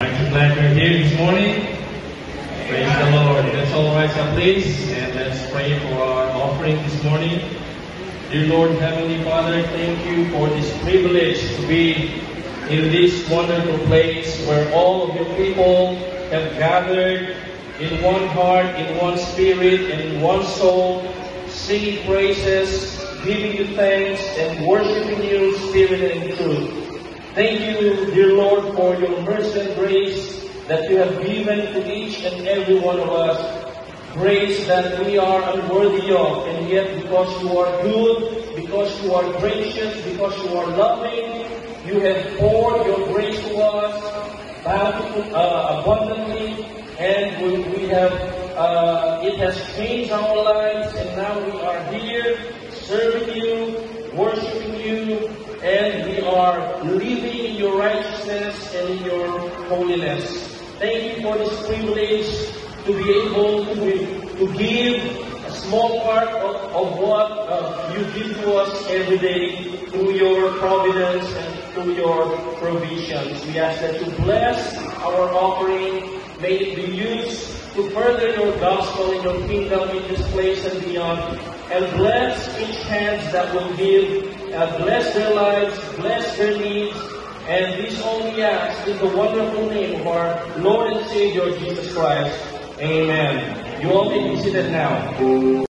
I'm glad you're here this morning. Praise the Lord. Let's all rise up, please, and let's pray for our offering this morning. Dear Lord, Heavenly Father, thank you for this privilege to be in this wonderful place where all of your people have gathered in one heart, in one spirit, and in one soul, singing praises, giving you thanks, and worshiping you in spirit and in truth. Thank you, dear Lord, for your mercy and grace that you have given to each and every one of us. Grace that we are unworthy of, and yet because you are good, because you are gracious, because you are loving, you have poured your grace to us bountifully, abundantly, and we have it has changed our lives, and now we are here serving you, worshiping you, and we are living in your righteousness and in your holiness. Thank you for this privilege to be able to give a small part of what you give to us every day through your providence and through your provisions. We ask that you bless our offering. May it be used to further your gospel and your kingdom in this place and beyond. And bless each hands that will give. Bless their lives, bless their needs. And this all we ask in the wonderful name of our Lord and Savior Jesus Christ. Amen. You all may be seated now.